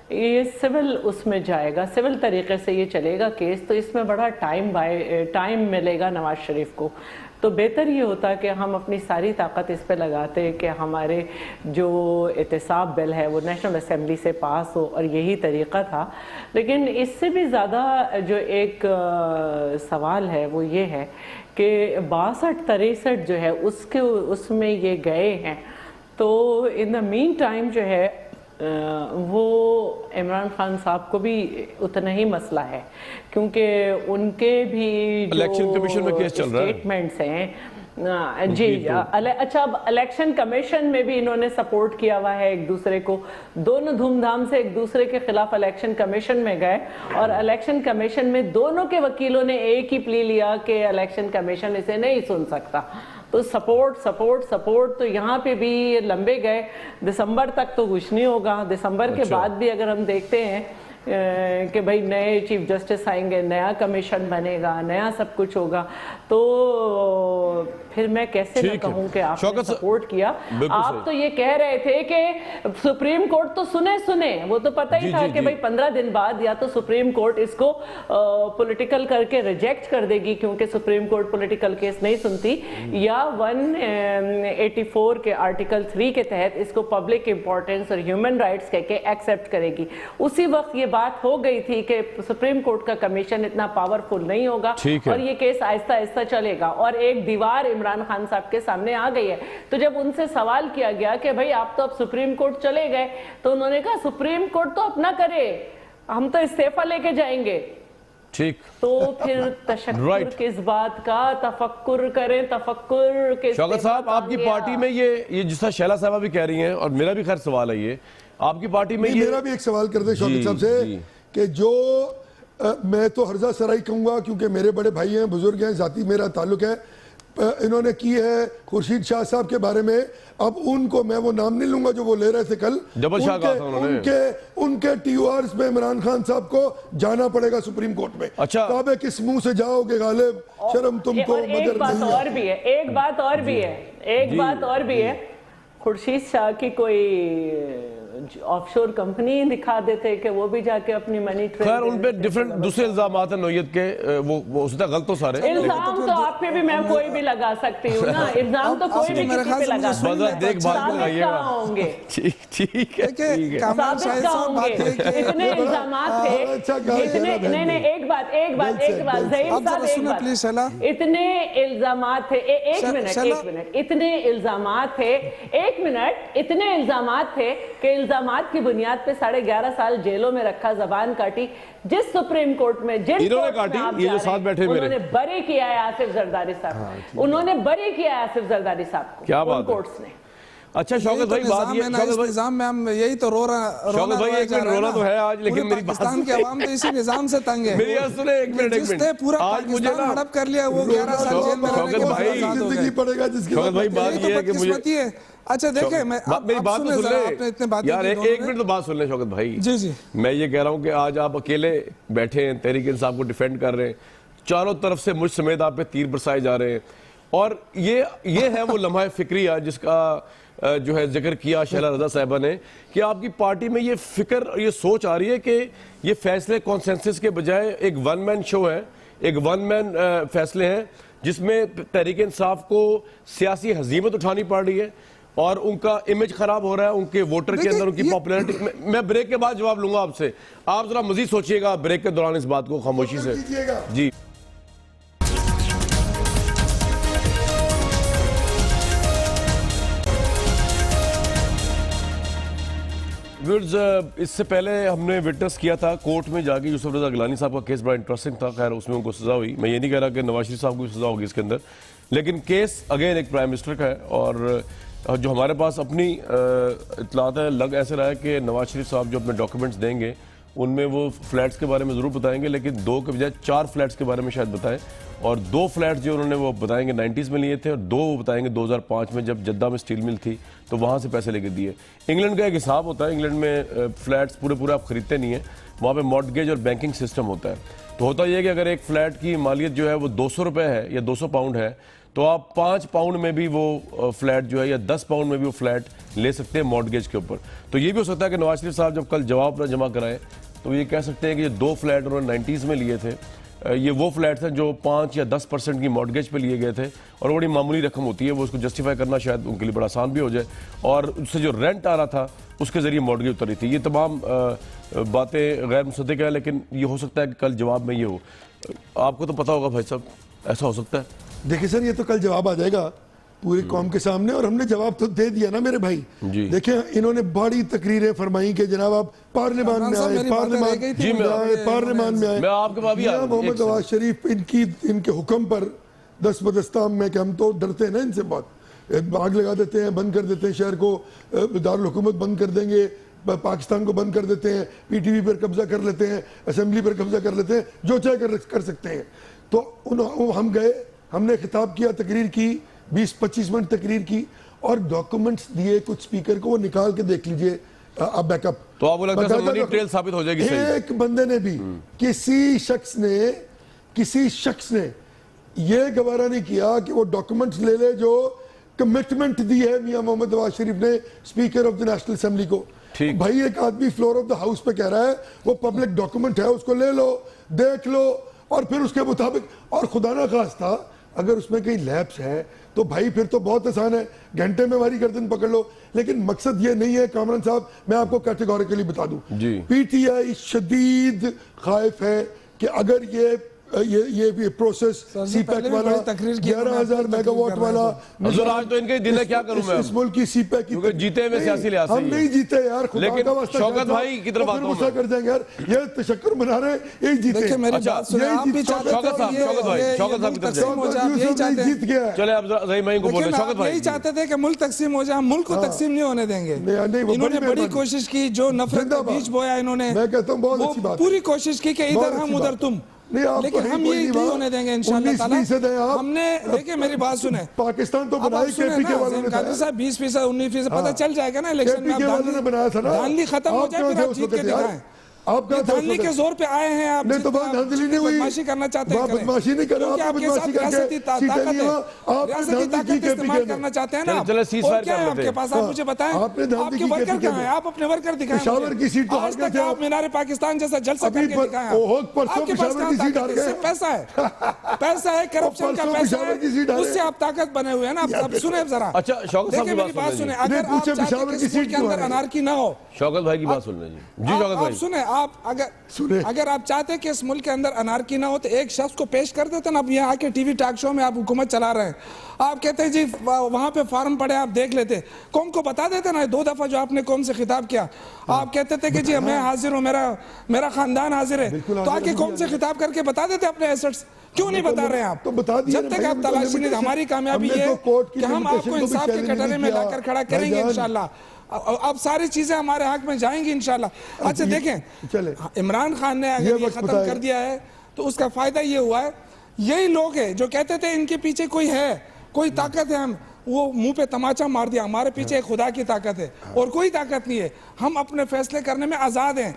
ये सिविल उसमें जाएगा, सिविल तरीके से ये चलेगा केस, तो इसमें बड़ा टाइम मिलेगा नवाज शरीफ को। तो बेहतर ये होता कि हम अपनी सारी ताकत इस पे लगाते कि हमारे जो एहतसाब बिल है वो नेशनल असेंबली से पास हो, और यही तरीका था। लेकिन इससे भी ज़्यादा जो एक सवाल है वो ये है कि 62-63 जो है उसमें ये गए हैं, तो इन द मीन टाइम जो है वो इमरान खान साहब को भी उतना ही मसला है, क्योंकि उनके भी इलेक्शन कमीशन में केस चल रहा है, स्टेटमेंट्स हैं जी। अच्छा, अब इलेक्शन कमीशन में भी इन्होंने सपोर्ट किया हुआ है एक दूसरे को, दोनों धूमधाम से एक दूसरे के खिलाफ इलेक्शन कमीशन में गए, और इलेक्शन कमीशन में दोनों के वकीलों ने एक ही प्ली लिया कि इलेक्शन कमीशन इसे नहीं सुन सकता। तो सपोर्ट तो यहाँ पे भी लंबे गए। दिसंबर तक तो कुछ नहीं होगा, दिसंबर के बाद भी अगर हम देखते हैं कि भाई नए चीफ जस्टिस आएंगे, नया कमीशन बनेगा, नया सब कुछ होगा, तो फिर मैं कैसे न कहूँ कि आपने सपोर्ट किया। आप तो ये कह रहे थे कि सुप्रीम कोर्ट तो सुने, वो तो पता ही था कि भाई 15 दिन बाद या तो सुप्रीम कोर्ट इसको पॉलिटिकल करके रिजेक्ट कर देगी, क्योंकि सुप्रीम कोर्ट पॉलिटिकल केस नहीं सुनती, या 184 के आर्टिकल 3 के तहत इसको पब्लिक इंपॉर्टेंस और ह्यूमन राइट्स कह के एक्सेप्ट करेगी। उसी वक्त ये बात हो गई थी कि सुप्रीम कोर्ट का कमीशन इतना पावरफुल नहीं होगा और ये केस आहिस्ता आहिस्ता चलेगा, और एक दीवार इमरान खान साहब के सामने आ गई है। तो जब उनसे सवाल किया गया कि भाई आप तो अब सुप्रीम कोर्ट चले गए, तो उन्होंने कहा सुप्रीम कोर्ट तो अपना करे, हम तो इस्तीफा लेके जाएंगे। ठीक, तो फिर तशक्कुर किस बात का, तफक्कुर करें, तफक्कुर के। शौकत साहब, आपकी पार्टी में ये जिस शैला साहबा भी कह रही हैं, और मेरा भी खैर सवाल है, ये आपकी पार्टी में मेरा भी एक सवाल कर दे शौकत साहब से कि जो मैं तो हर्जा सराई कहूँगा, क्योंकि मेरे बड़े भाई हैं, बुजुर्ग हैं, जाती मेरा ताल्लुक है, इन्होंने की है खुर्शीद शाह साहब के बारे में। अब उनको मैं वो नाम नहीं लूंगा जो वो ले रहे थे कल, उनके TORs में इमरान खान साहब को जाना पड़ेगा सुप्रीम कोर्ट में। अच्छा, काबे किस मुंह से जाओगे गालिब, शर्म तुमको मगर एक बात और भी है, खुर्शीद शाह की कोई ऑफशोर कंपनी दिखा देते कि वो भी जाके अपनी मनी ट्रेन। खैर उन पे डिफरेंट दूसरे इल्जाम हैं नौयत के, वो उसका गलत तो सारे इल्जाम तो आप पे भी मैं कोई भी लगा सकती हूँ ना, इल्जाम तो कोई भी किसी पे लगा सकता है। देख बात लगाइएगा होंगे, ठीक है, इतने इल्जामात थे, नहीं एक बात प्लीज शैला, इतने इल्जामात थे, एक मिनट, इतने इल्जामात थे, इतने इल्जामात थे कि इल्जामात की बुनियाद पे 11.5 साल जेलों में रखा, जबान काटी, जिस सुप्रीम कोर्ट में इन्होंने काटी, ये जो साथ बैठे मेरे, उन्होंने बरी किया है आसिफ जरदारी साहब, उन्होंने बरी किया है आसिफ जरदारी साहब को, क्या बात कोर्ट्स ने। अच्छा शौकत भाई, बात ये निजाम में हम यही तो शौकत भाई एक मिनट, रोना तो है आज, लेकिन मेरी पाकिस्तान की आवाम तो इसी निजाम से तंग है। मेरी बात सुने, एक मिनट, पूरा आज मुझे ना हड़प कर लिया, वो 11 साल जेल में रहने के बाद जिंदगी पड़ेगा जिसकी। शौकत भाई बात ये है कि मुझे, अच्छा देखे, मैं मेरी बात तो सुन ले यार, एक मिनट तो बात सुन ले शौकत भाई। जी, मैं ये कह रहा हूँ कि आज आप अकेले बैठे हैं, तहरीक इंसाफ को डिफेंड कर रहे हैं, चारों तरफ से मुझ समेत आप पे तीर बरसाए जा रहे हैं, और ये है वो लम्हा फिक्रिया जिसका जो है जिक्र किया शैला रजा साहिबा ने, कि आपकी पार्टी में ये फिक्र, ये सोच आ रही है कि ये फैसले कॉन्सेंसस के बजाय एक वन मैन शो है, एक वन मैन फैसले हैं जिसमें तहरीक इंसाफ को सियासी हजीमत उठानी पड़ रही है और उनका इमेज खराब हो रहा है उनके वोटर के अंदर, उनकी पॉपुलैरिटी। मैं ब्रेक के बाद जवाब लूंगा आपसे, आप जरा मजीद सोचिएगा ब्रेक के दौरान इस बात को खामोशी से। जी व्यूअर्स, इससे पहले हमने विटनेस किया था कोर्ट में जाके यूसुफ रजा गिलानी साहब का केस बड़ा इंटरेस्टिंग था। खैर उसमें उनको सजा हुई। मैं ये नहीं कह रहा कि नवाज शरीफ साहब को भी सजा होगी इसके अंदर, लेकिन केस अगेन एक प्राइम मिनिस्टर का है। और जो हमारे पास अपनी इतलात है, लग ऐसे रहा है कि नवाज शरीफ साहब जो अपने डॉक्यूमेंट्स देंगे उनमें वो फ्लैट्स के बारे में ज़रूर बताएंगे, लेकिन 2 के बजाय 4 फ्लैट्स के बारे में शायद बताएं। और 2 फ्लैट्स जो उन्होंने वो बताएंगे 90s में लिए थे, और 2 वो बताएंगे 2005 में जब जद्दा में स्टील मिल थी तो वहाँ से पैसे लेके दिए। इंग्लैंड का एक हिसाब होता है, इंग्लैंड में फ्लैट्स पूरे आप खरीदते नहीं हैं, वहाँ पे मॉर्टगेज और बैंकिंग सिस्टम होता है। तो होता यह है कि अगर एक फ्लैट की मालियत जो है वो 200 रुपये है या 200 पाउंड है, तो आप 5 पाउंड में भी वो फ्लैट जो है या 10 पाउंड में भी वो फ्लैट ले सकते हैं मॉर्टगेज के ऊपर। तो ये भी हो सकता है कि नवाज शरीफ साहब जब कल जवाब अपना जमा कराएं तो ये कह सकते हैं कि ये 2 फ्लैट उन्होंने 90s में लिए थे, ये वो फ्लैट्स हैं जो 5 या 10% की मॉर्टगेज पे लिए गए थे, और बड़ी मामूली रकम होती है, वो उसको जस्टिफाई करना शायद उनके लिए बड़ा आसान भी हो जाए, और उससे जो रेंट आ रहा था उसके ज़रिए मॉर्टगेज उतरी थी। ये तमाम बातें गैर मुसद्दिक है, लेकिन ये हो सकता है कि कल जवाब में ये हो। आपको तो पता होगा भाई साहब, ऐसा हो सकता है। देखिए सर, ये तो कल जवाब आ जाएगा पूरी कौम के सामने, और हमने जवाब तो दे दिया ना मेरे भाई। देखिए इन्होंने बड़ी तकरीरें फरमाई कि जनाब आप पार्लियामान में आए, पार्लियामान में आए। मैं आपके पास भी आया। मोहम्मद नवाज शरीफ इनके हुक्म पर दस्तबदस्ताम में कि हम तो डरते हैं ना इनसे, बहुत आग लगा देते हैं, बंद कर देते हैं शहर को, दारुल हुकूमत बंद कर देंगे, पाकिस्तान को बंद कर देते हैं, पीटीवी पर कब्जा कर लेते हैं, असेंबली पर कब्जा कर लेते हैं, जो चाहे कर सकते हैं। तो हम गए, हमने खिताब किया, तकरीर की, 20-25 मिनट तकरीर की, और डॉक्यूमेंट्स दिए कुछ स्पीकर को, वो निकाल के देख लीजिए आप बैकअप। तो आपको लगता है सलमानी ट्रेल साबित हो जाएगी? एक बंदे ने भी, किसी शख्स ने ये गवारा नहीं किया कि वो डॉक्यूमेंट्स ले ले जो कमिटमेंट दी है मियां मोहम्मद नवाज शरीफ ने speaker of the national assembly को। भाई एक आदमी फ्लोर ऑफ द हाउस पे कह रहा है वो पब्लिक डॉक्यूमेंट है, उसको ले लो, देख लो, और फिर उसके मुताबिक, और खुदा ना खास्ता अगर उसमें कहीं लैप्स है तो भाई फिर तो बहुत आसान है, घंटे में हमारी गर्दन पकड़ लो। लेकिन मकसद ये नहीं है कामरान साहब, मैं आपको कैटेगोरिकली बता दूं, पीटीआई शदीद खाइफ है कि अगर ये प्रोसेस सीपैक वाला 11,000 मेगावाट वाला, आज तो इनके दिल है, क्या करूं मैं इस मुल्क की सीपैक की जीते हुए सियासी लिहाज से हम नहीं जीते यार, लेकिन शौकत भाई की तरफ आता हूं, गुस्सा कर जाएंगे यार, ये तशक्कुर मना रहे, यही जीते। देखिए मेरी बात सुनिए, आप भी चाहते थे शौकत साहब की तरफ जीत गया। चले आप रहीम भाई को बोले, शौकत भाई यही चाहते थे कि मुल्क तकसीम हो जाए, मुल्क को तकसीम नहीं होने देंगे। इन्होंने बड़ी कोशिश की, जो नफरत का बीज बोया इन्होंने, मैं कहता हूं बहुत अच्छी बात, पूरी कोशिश की कि इधर हम उधर तुम, लेकिन हम ये नहीं होने देंगे इंशाअल्लाह ताला। हमने देखिए मेरी बात सुने, पाकिस्तान तो बनाई केपी के वालों ने, काजी साहब 20%, 19% पता चल जाएगा ना इलेक्शन में, धांधली खत्म हो जाए फिर आप जीत के दिखाएं। आप धांधली के जोर पे आए हैं, आप तो बात धांधली नहीं हुई, बदमाशी करना चाहते हैं, बदमाशी नहीं कर रहा, आपके साथ रियासती ताकत इस्तेमाल करना चाहते हैं ना, और क्या है आपके पास, आप मुझे बताएं, आपके वर्कर कहाँ हैं, आप अपने वर्कर दिखाएं। पेशावर की सीट तो हार गए थे आप मीनार पाकिस्तान जैसा जलसा करके दिखाएं। आपके पास पैसा है, करप्शन का पैसा है, उससे आप ताकत बने हुए हैं ना। आप सुने जरा, अच्छा शौकत साहब की मेरी बात सुने, अगर आप चाहते कि स्कूल के अंदर अनारकी ना हो, शौकत भाई की बात सुन लीजिए जी। शौकत भाई सुने, आप अगर आप चाहते कि इस मुल्क के अंदर अनारकी ना हो तो एक शख्स को पेश कर देते ना। अब यहाँ आके टीवी टॉक शो में आप हुकूमत चला रहे हैं, आप कहते हैं जी वहां पे फॉर्म पड़े, आप देख लेते, कौम को बता देते ना। 2 दफा जो आपने कौम से खिताब किया, आप कहते थे कि जी मैं हाजिर हूँ, मेरा खानदान हाजिर है, तो आके कौम से खिताब करके बता देते अपने एसेट्स। क्यों नहीं बता रहे हैं आप? तो बता दिया जब तक आप तलाशी नहीं, हमारी कामयाबी है कि हम आपको इंसाफ के कटोरे में लाकर खड़ा करेंगे इंशाल्लाह। अब सारी चीजें हमारे हक में जाएंगी इंशाल्लाह। अच्छा देखें, इमरान खान ने अगर ये खत्म कर दिया है तो उसका फायदा ये हुआ है, यही लोग हैं जो कहते थे इनके पीछे कोई है, कोई ताकत है, हम वो मुंह पे तमाचा मार दिया, हमारे पीछे खुदा की ताकत है और कोई ताकत नहीं है, हम अपने फैसले करने में आजाद हैं।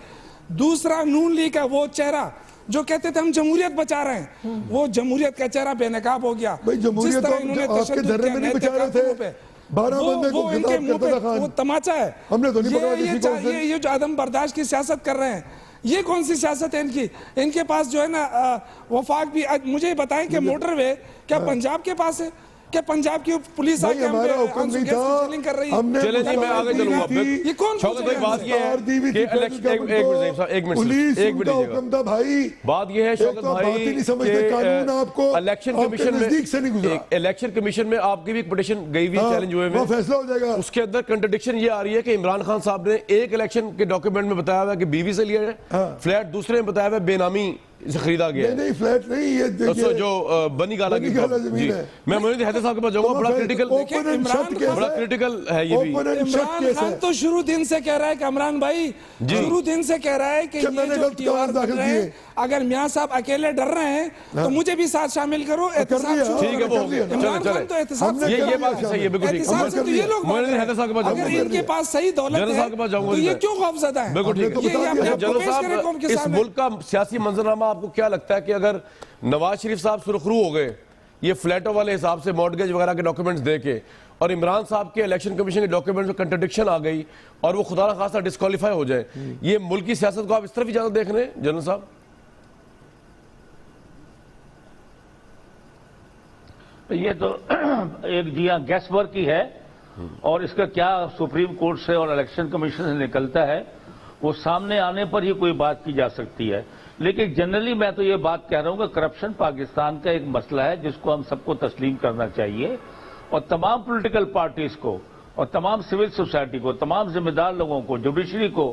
दूसरा, नून लीग का वो चेहरा जो कहते थे हम जमहूरियत बचा रहे हैं, वो जमहूरियत का चेहरा बेनकाब हो गया। जिस तरह इन्होंने तशद्दुद किया नेता पे, 12 बंदे को खिताब करता था खान, वो तमाचा है। हमने तो नहीं पकड़ा किसी को। ये जो आदम बर्दाश्त की सियासत कर रहे हैं, ये कौन सी सियासत है इनकी? इनके पास जो है ना वफाक भी, मुझे बताएं कि मोटरवे क्या पंजाब के पास है? कि पंजाब की पुलिस भाई आके हम हमारा पे हुक्म आंसू नहीं गैस की जेलिंग कर रही था, है। हमने चलें जी, मैं आगे चलूंगा। ये कौन शौकत भाई, बात ये है और दी हुई कि थी इलेक्शन, फेडरल एक मिनट साहब, एक मिनट, पुलिस एक मिनट उनका दीजिएगा। हुक्म था भाई। बात यह है एक शौकत तो आप भाई बात ही नहीं समझते, कानून आपको इलेक्शन आपके कमीशन नजदीक से नहीं गुजरा। में, इलेक्शन कमीशन में आपकी भी एक पिटीशन गई हुई, हाँ, चैलेंज हुए वहाँ हुए, फैसला हो जाएगा। उसके अंदर कंट्रडिक्शन ये आ रही है कि इमरान खान साहब ने एक इलेक्शन के डॉक्यूमेंट में बताया हुआ है कि बीवी से लिया है फ्लैट, दूसरे में बताया हुआ है बेनामी से खरीदा गया है। नहीं फ्लैट नहीं, ये दोस्तों जो बनी गाला की जमीन है। मैं मोहित हैदर साहब के पास जाऊंगा, बड़ा क्रिटिकल, बड़ा क्रिटिकल है ये भी। इमरान खान तो शुरू दिन से कह रहा है कि इमरान भाई शुरू दिन से कह रहा है कि ये मैंने जो गलत त्योहार कागज दाखिल बन रहे हैं, किए। अगर मियां साहब अकेले डर रहे हैं तो मुझे भी साथ शामिल करो, एहतसाब दिया, शुरू ठीक है, वो करो। हो गया। इमरान चले, खान तो एहतसाब हमने से ये कर बात दिया। सही है, बिल्कुल ठीक एहतसाब से तो ये लोग मोहित बात हैदर साहब के पास हैं। अगर जाऊंगा। इनके पास सही दौलत जनरल साहब के पास है जाऊंगा तो ये इधर। क्यों खौफजदा है? बिल्कुल ठीक ये है। अपने आप को जनरल पेश करें कौम साहब, के इस सामने। मुल्क का सियासी मंजरनामा आपको क्या लगता है कि अगर नवाज शरीफ साहब सुरखरू हो गए ये फ्लैटों वाले हिसाब से मॉर्टगेज वगैरह के डॉक्यूमेंट्स दे के, और इमरान साहब के इलेक्शन कमीशन के डॉक्यूमेंट्स में कंट्रडिक्शन आ गई और वो खुदा ना खासा डिस्क्वालीफाई हो जाए, ये मुल्क की सियासत को आप इस तरफ ही ज्यादा देख रहे हैं जनरल साहब? ये तो एक जी हाँ गैस वर्क ही है, और इसका क्या सुप्रीम कोर्ट से और इलेक्शन कमीशन से निकलता है वो सामने आने पर ही कोई बात की जा सकती है। लेकिन जनरली मैं तो ये बात कह रहा हूं कि करप्शन पाकिस्तान का एक मसला है जिसको हम सबको तस्लीम करना चाहिए, और तमाम पॉलिटिकल पार्टीज को और तमाम सिविल सोसाइटी को, तमाम जिम्मेदार लोगों को, जुडिशरी को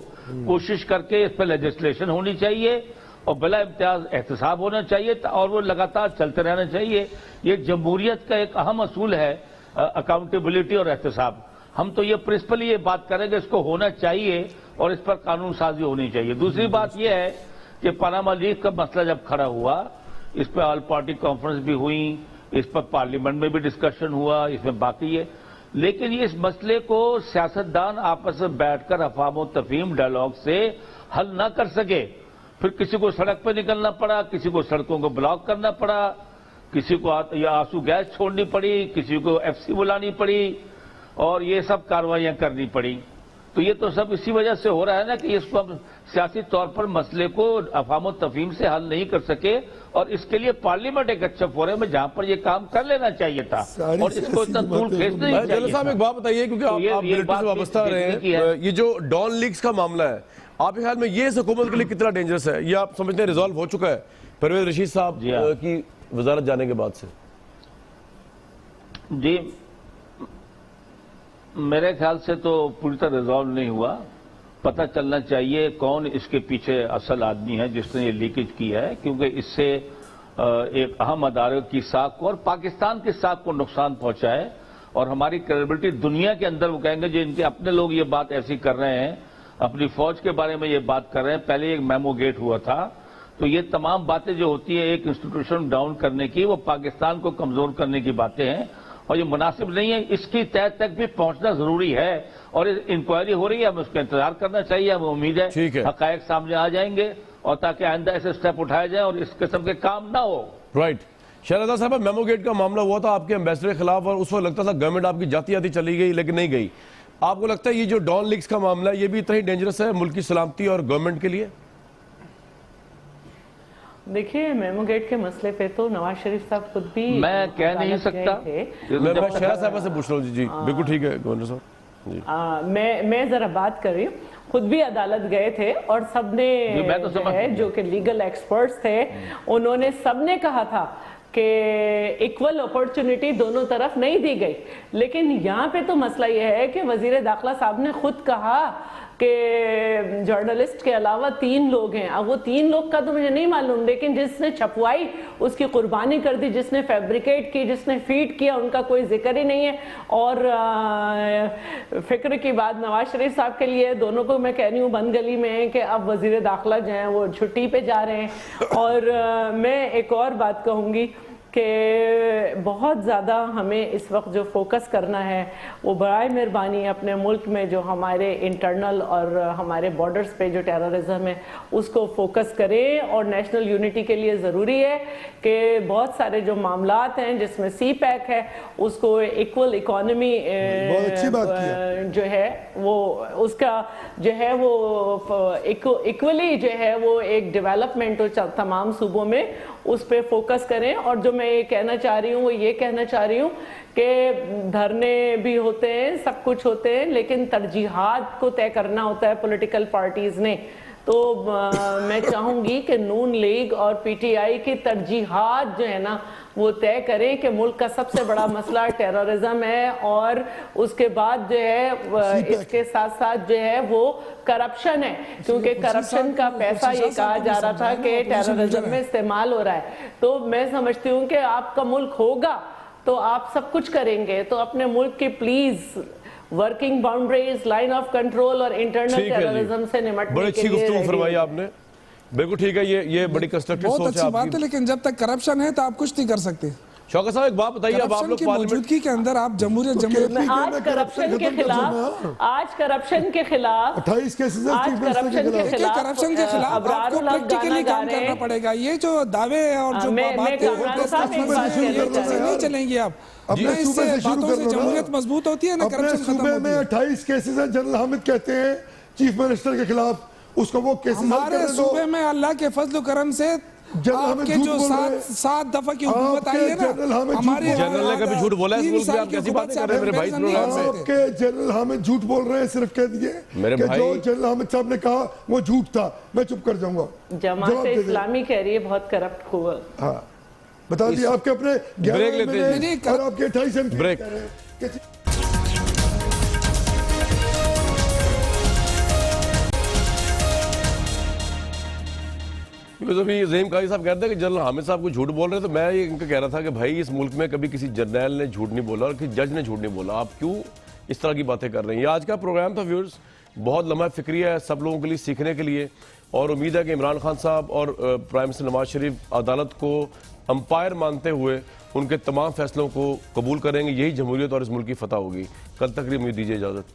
कोशिश करके इस पर लेजिस्लेशन होनी चाहिए और बिला इम्तियाज एहतसाब होना चाहिए और वो लगातार चलते रहना चाहिए। ये जमहूरियत का एक अहम असूल है, अकाउंटेबिलिटी और एहतसाब। हम तो ये प्रिंसिपली ये बात करेंगे इसको होना चाहिए और इस पर कानून साजी होनी चाहिए। दूसरी बात यह है कि पनामा लीक का मसला जब खड़ा हुआ, इस पर ऑल पार्टी कॉन्फ्रेंस भी हुई, इस पर पार्लियामेंट में भी डिस्कशन हुआ, इसमें बाकी है, लेकिन ये इस मसले को सियासतदान आपस में बैठकर अफवाह तफहीम डायलॉग से हल ना कर सके। फिर किसी को सड़क पर निकलना पड़ा, किसी को सड़कों को ब्लॉक करना पड़ा, किसी को या आंसू गैस छोड़नी पड़ी, किसी को एफसी बुलानी पड़ी और ये सब कार्रवाइयां करनी पड़ी। तो ये तो सब इसी वजह से हो रहा है ना कि इसको हम सियासी तौर पर मसले को अफवाह तफहीम से हल नहीं कर सके, और इसके लिए पार्लियामेंट एक अच्छा फोरम है जहां पर ये काम कर लेना चाहिए था और इसको इतना दूर भेज नहीं जनरल चाहिए साहब एक बात बताइए, क्योंकि आप मिलिट्री से वाबस्ता रहे हैं, ये जो डॉन लीक्स का मामला है आपके ख्याल में ये इस हुकूमत के लिए कितना डेंजरस है? ये आप समझते हैं रिजॉल्व हो चुका है परवेज रशीद साहब की वजारत जाने के बाद से? जी मेरे ख्याल से तो पूरी तरह रिजॉल्व नहीं हुआ। पता चलना चाहिए कौन इसके पीछे असल आदमी है जिसने ये लीकेज किया है, क्योंकि इससे एक अहम अदारे की साख को और पाकिस्तान की साख को नुकसान पहुंचा है और हमारी क्रेडिबिलिटी दुनिया के अंदर वो कहेंगे जो इनके अपने लोग ये बात ऐसी कर रहे हैं, अपनी फौज के बारे में ये बात कर रहे हैं। पहले एक मेमो गेट हुआ था, तो ये तमाम बातें जो होती है एक इंस्टीट्यूशन डाउन करने की, वो पाकिस्तान को कमजोर करने की बातें हैं और ये मुनासिब नहीं है। इसकी तह तक भी पहुंचना जरूरी है और इंक्वायरी हो रही है, हमें उसका इंतजार करना चाहिए। हमें उम्मीद है हकायक सामने आ जाएंगे और ताकि आइंदा ऐसे स्टेप उठाए जाए और इस किस्म के काम ना हो। राइट शहजादा साहब, मेमो गेट का मामला हुआ था आपके एम्बेसडर के खिलाफ और उस वक्त लगता था गवर्नमेंट आपकी जाती जाती चली गई, लेकिन नहीं गई। आपको लगता है ये जो डॉन लीक्स का मामला है ये भी इतना ही डेंजरस है मुल्क की सलामती और गवर्नमेंट के लिए? देखिए मेमो गेट के मसले पे तो नवाज शरीफ साहब खुद भी मैं कह नहीं सकता, मैं शहजादा साहब से पूछ रहा हूँ। जी बिल्कुल ठीक है गवर्नर साहब जी। मैं जरा बात कर रही हूँ, खुद भी अदालत गए थे और सबने जो कि लीगल एक्सपर्ट्स थे उन्होंने सबने कहा था कि इक्वल अपॉर्चुनिटी दोनों तरफ नहीं दी गई। लेकिन यहाँ पे तो मसला यह है कि वजीर दाखिला साहब ने खुद कहा कि जर्नलिस्ट के अलावा 3 लोग हैं। अब वो 3 लोग का तो मुझे नहीं मालूम, लेकिन जिसने छपवाई उसकी कुर्बानी कर दी, जिसने फैब्रिकेट की, जिसने फीड किया, उनका कोई जिक्र ही नहीं है। और फिक्र की बात नवाज शरीफ साहब के लिए, दोनों को मैं कह रही हूँ बंद गली में है कि अब वजीर दाखिला जो हैं वो छुट्टी पे जा रहे हैं। और मैं एक और बात कहूँगी कि बहुत ज़्यादा हमें इस वक्त जो फोकस करना है वो बराए मेहरबानी अपने मुल्क में जो हमारे इंटरनल और हमारे बॉर्डर्स पे जो टेररिज्म है उसको फोकस करें। और नेशनल यूनिटी के लिए ज़रूरी है कि बहुत सारे जो मामलात हैं जिसमें CPEC है उसको इक्वल इकॉनमी जो है वो उसका जो है वो इक्वली जो है वो एक डेवलपमेंट हो तमाम सूबों में, उस पर फोकस करें। और जो मैं मैं ये कहना चाह रही हूँ वो ये कहना चाह रही हूँ कि धरने भी होते हैं, सब कुछ होते हैं, लेकिन तरजीहात को तय करना होता है पॉलिटिकल पार्टीज ने। तो मैं चाहूंगी कि नून लीग और पीटीआई की तरजीहात जो है ना वो तय करें कि मुल्क का सबसे बड़ा मसला टेररिज्म है, और उसके बाद जो है इसके साथ साथ जो है वो करप्शन है, क्योंकि करप्शन का पैसा ये कहा जा रहा था कि टेररिज्म में इस्तेमाल हो रहा है। तो मैं समझती हूँ कि आपका मुल्क होगा तो आप सब कुछ करेंगे, तो अपने मुल्क की please working boundaries, line of control और इंटरनल टेररिज्म से निपटने बड़ी के अच्छी लिए गुफ्तगू फरमाई आपने, बिल्कुल ठीक है। ये बड़ी कंस्ट्रक्टिव बहुत सोच अच्छी है बात है, आपकी। लेकिन जब तक करप्शन है तो आप कुछ नहीं कर सकते। शौकत साहब एक बात बताइए, अब आप करप्शन लोग की पार्लियामेंट मौजूदगी के अंदर आप जमहूरियत मैं आज करप्शन के खिलाफ, आज करप्शन के खिलाफ 28 केसेस आज करप्शन के खिलाफ करप्शन के खिलाफ आपको प्रैक्टिकली काम करना पड़ेगा। ये जो दावे और जो मैं कामरान साहब एक बात कहना चाह रही हूं। नहीं चलेंगे आप। अपने इससे सूबे से शुरू बातों कर से लो ना। जमहूरियत मजबूत होती है ना, अपने करप्शन खत्म सूबे होती में है। 28 केसेस हैं, जनरल हामिद कहते हैं चीफ मिनिस्टर के खिलाफ, उसको वो केसेस हमारे सूबे में अल्लाह के फजल करम से आपके जो सात दफा की हुकूमत आई है ना, हमारे जनरल ने कभी झूठ बोला है इस मुल्क में? आप कैसी बातें कर रहे हैं मेरे भाई? आपके जनरल हामिद झूठ बोल रहे हैं, सिर्फ कह दिए मेरे कि भाई, जो जनरल हामिद साहब ने कहा वो झूठ था, मैं चुप कर जाऊंगा। जमात इस्लामी कह रही है बहुत करप्ट हुआ। हाँ बता दिए आपके अपने ब्रेक लेते हैं और आपके 28 MP ब्रेक। कह रहे हैं कि क्योंकि अभी ज़हीम काजी साहब कहते हैं कि जनरल हामिद साहब को झूठ बोल रहे हैं, तो मैं ये इनका कह रहा था कि भाई इस मुल्क में कभी किसी जर्नैल ने झूठ नहीं बोला और किसी जज ने झूठ नहीं बोला, आप क्यों इस तरह की बातें कर रहे हैं। ये आज का प्रोग्राम था व्यूअर्स, बहुत लम्हा फिक्रिया है सब लोगों के लिए सीखने के लिए, और उम्मीद है कि इमरान खान साहब और प्राइम मिनिस्टर नवाज शरीफ अदालत को अंपायर मानते हुए उनके तमाम फैसलों को कबूल करेंगे। यही जमहूरियत और इस मुल्क की फतह होगी। कल तक के लिए मुझे दीजिए इजाज़त।